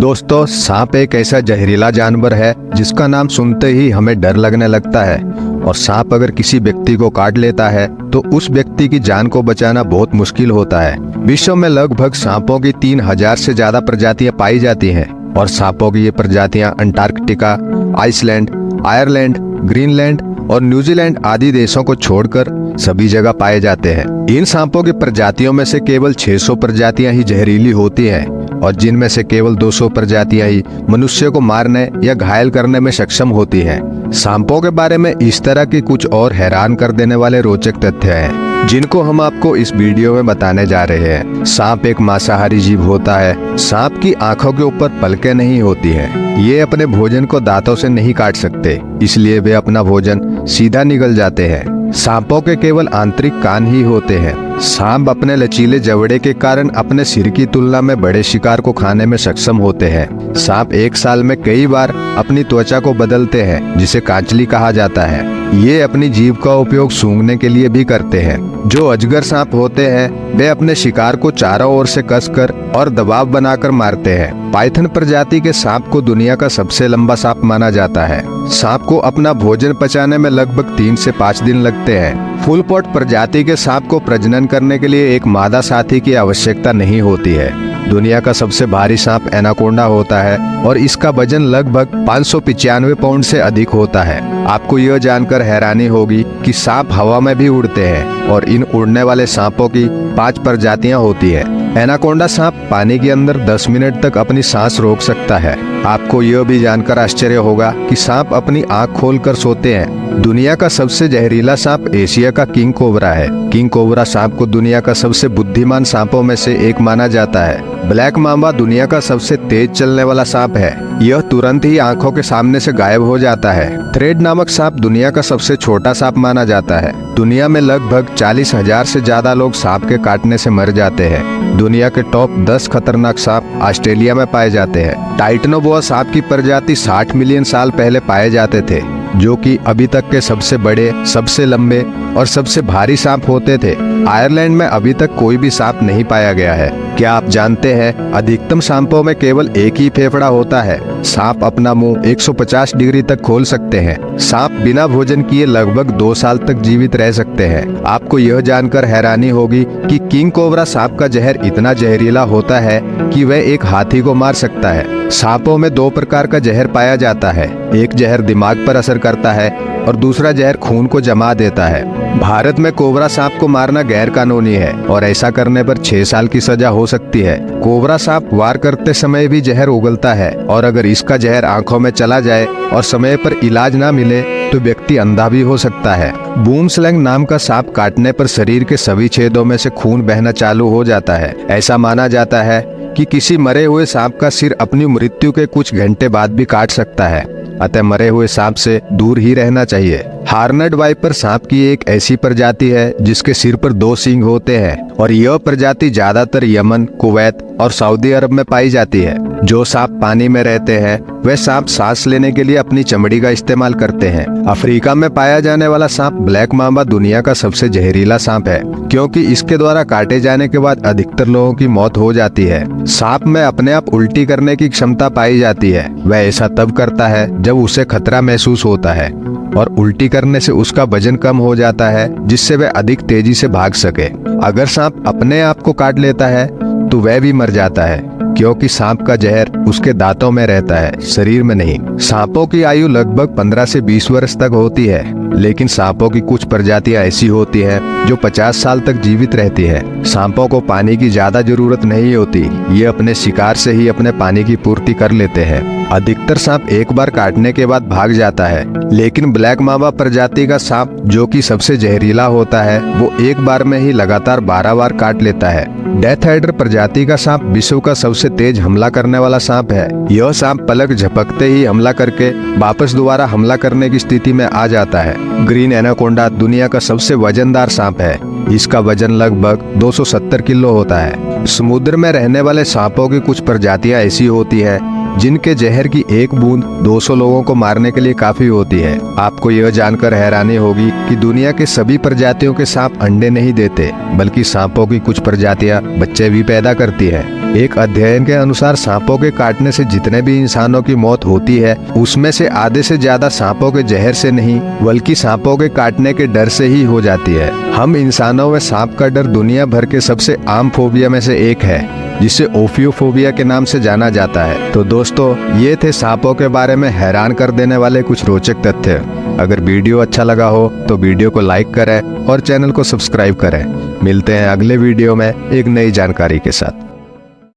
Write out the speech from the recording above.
दोस्तों, सांप एक ऐसा जहरीला जानवर है जिसका नाम सुनते ही हमें डर लगने लगता है। और सांप अगर किसी व्यक्ति को काट लेता है तो उस व्यक्ति की जान को बचाना बहुत मुश्किल होता है। विश्व में लगभग सांपों की 3000 से ज्यादा प्रजातियां पाई जाती हैं और सांपों की ये प्रजातियां अंटार्कटिका, आइसलैंड, आयरलैंड, ग्रीनलैंड और न्यूजीलैंड आदि देशों को छोड़कर सभी जगह पाए जाते हैं। इन सांपों की प्रजातियों में से केवल 600 प्रजातियां ही जहरीली होती हैं और जिनमें से केवल 200 प्रजातियां ही मनुष्य को मारने या घायल करने में सक्षम होती हैं। सांपों के बारे में इस तरह की कुछ और हैरान कर देने वाले रोचक तथ्य हैं जिनको हम आपको इस वीडियो में बताने जा रहे हैं। सांप एक मांसाहारी जीव होता है। सांप की आंखों के ऊपर पलकें नहीं होती हैं। ये अपने भोजन को दांतों से नहीं काट सकते, इसलिए वे अपना भोजन सीधा निगल जाते हैं। सांपों के केवल आंतरिक कान ही होते हैं। सांप अपने लचीले जबड़े के कारण अपने सिर की तुलना में बड़े शिकार को खाने में सक्षम होते हैं। सांप एक साल में कई बार अपनी त्वचा को बदलते हैं, जिसे कांचली कहा जाता है। ये अपनी जीभ का उपयोग सूंघने के लिए भी करते हैं। जो अजगर सांप होते हैं वे अपने शिकार को चारों ओर से कसकर और दबाव बनाकर मारते हैं। पाइथन प्रजाति के सांप को दुनिया का सबसे लंबा सांप माना जाता है। सांप को अपना भोजन पचाने में लगभग 3 से 5 दिन लगते हैं। फुल पॉट प्रजाति के सांप को प्रजनन करने के लिए एक मादा साथी की आवश्यकता नहीं होती है। दुनिया का सबसे भारी सांप एनाकोंडा होता है और इसका वजन लगभग 595 पाउंड से अधिक होता है। आपको यह जानकर हैरानी होगी कि सांप हवा में भी उड़ते हैं और इन उड़ने वाले सांपों की 5 प्रजातियां होती है। एनाकोंडा सांप पानी के अंदर 10 मिनट तक अपनी सांस रोक सकता है। आपको यह भी जानकर आश्चर्य होगा कि सांप अपनी आंख खोलकर सोते हैं। दुनिया का सबसे जहरीला सांप एशिया का किंग कोबरा है। किंग कोबरा सांप को दुनिया का सबसे बुद्धिमान सांपों में से एक माना जाता है। ब्लैक मांबा दुनिया का सबसे तेज चलने वाला सांप है। यह तुरंत ही आंखों के सामने से गायब हो जाता है। थ्रेड नामक सांप दुनिया का सबसे छोटा सांप माना जाता है। दुनिया में लगभग 40,000 से ज्यादा लोग सांप के काटने से मर जाते हैं। दुनिया के टॉप 10 खतरनाक सांप ऑस्ट्रेलिया में पाए जाते हैं। टाइटनोबोआ सांप की प्रजाति 60 मिलियन साल पहले पाए जाते थे, जो कि अभी तक के सबसे बड़े, सबसे लंबे और सबसे भारी सांप होते थे। आयरलैंड में अभी तक कोई भी सांप नहीं पाया गया है। क्या आप जानते हैं अधिकतम सांपों में केवल एक ही फेफड़ा होता है। सांप अपना मुंह 150 डिग्री तक खोल सकते हैं। सांप बिना भोजन किए लगभग 2 साल तक जीवित रह सकते हैं। आपको यह जानकर हैरानी होगी कि किंग कोबरा सांप का जहर इतना जहरीला होता है कि वह एक हाथी को मार सकता है। सांपों में 2 प्रकार का जहर पाया जाता है। एक जहर दिमाग पर असर करता है और दूसरा जहर खून को जमा देता है। भारत में कोबरा सांप को मारना गैर कानूनी है और ऐसा करने पर 6 साल की सजा हो सकती है। कोबरा सांप वार करते समय भी जहर उगलता है और अगर इसका जहर आंखों में चला जाए और समय पर इलाज ना मिले तो व्यक्ति अंधा भी हो सकता है। बूमस्लैंग नाम का सांप काटने पर शरीर के सभी छेदों में से खून बहना चालू हो जाता है। ऐसा माना जाता है कि किसी मरे हुए सांप का सिर अपनी मृत्यु के कुछ घंटे बाद भी काट सकता है, अतः मरे हुए सांप से दूर ही रहना चाहिए। हार्नड वाइपर सांप की एक ऐसी प्रजाति है जिसके सिर पर 2 सींग होते हैं और यह प्रजाति ज्यादातर यमन, कुवैत और सऊदी अरब में पाई जाती है। जो सांप पानी में रहते हैं वे सांप सांस लेने के लिए अपनी चमड़ी का इस्तेमाल करते हैं। अफ्रीका में पाया जाने वाला सांप ब्लैक मांबा दुनिया का सबसे जहरीला सांप है, क्योंकि इसके द्वारा काटे जाने के बाद अधिकतर लोगों की मौत हो जाती है। सांप में अपने आप उल्टी करने की क्षमता पाई जाती है। वह ऐसा तब करता है जब उसे खतरा महसूस होता है और उल्टी करने से उसका वजन कम हो जाता है, जिससे वह अधिक तेजी से भाग सके। अगर सांप अपने आप को काट लेता है तो वह भी मर जाता है, क्योंकि सांप का जहर उसके दांतों में रहता है, शरीर में नहीं। सांपों की आयु लगभग 15 से 20 वर्ष तक होती है, लेकिन सांपों की कुछ प्रजातियां ऐसी होती हैं जो 50 साल तक जीवित रहती है। सांपों को पानी की ज्यादा जरूरत नहीं होती। ये अपने शिकार से ही अपने पानी की पूर्ति कर लेते हैं। अधिकतर सांप एक बार काटने के बाद भाग जाता है, लेकिन ब्लैक मांबा प्रजाति का सांप, जो कि सबसे जहरीला होता है, वो एक बार में ही लगातार 12 बार काट लेता है। डेथ हाइडर प्रजाति का सांप विश्व का सबसे तेज हमला करने वाला सांप है। यह सांप पलक झपकते ही हमला करके वापस दोबारा हमला करने की स्थिति में आ जाता है। ग्रीन एनाकोंडा दुनिया का सबसे वजनदार सांप है। इसका वजन लगभग 270 किलो होता है। समुद्र में रहने वाले सांपों की कुछ प्रजातियां ऐसी होती है जिनके जहर की एक बूंद 200 लोगों को मारने के लिए काफी होती है। आपको यह जानकर हैरानी होगी कि दुनिया के सभी प्रजातियों के सांप अंडे नहीं देते, बल्कि सांपों की कुछ प्रजातियां बच्चे भी पैदा करती हैं। एक अध्ययन के अनुसार सांपों के काटने से जितने भी इंसानों की मौत होती है उसमें से आधे से ज्यादा सांपों के जहर से नहीं बल्कि सांपों के काटने के डर से ही हो जाती है। हम इंसानों में सांप का डर दुनिया भर के सबसे आम फोबिया में से एक है, जिसे ओफियोफोबिया के नाम से जाना जाता है। तो दोस्तों, ये थे सांपों के बारे में हैरान कर देने वाले कुछ रोचक तथ्य। अगर वीडियो अच्छा लगा हो तो वीडियो को लाइक करें और चैनल को सब्सक्राइब करें। मिलते हैं अगले वीडियो में एक नई जानकारी के साथ।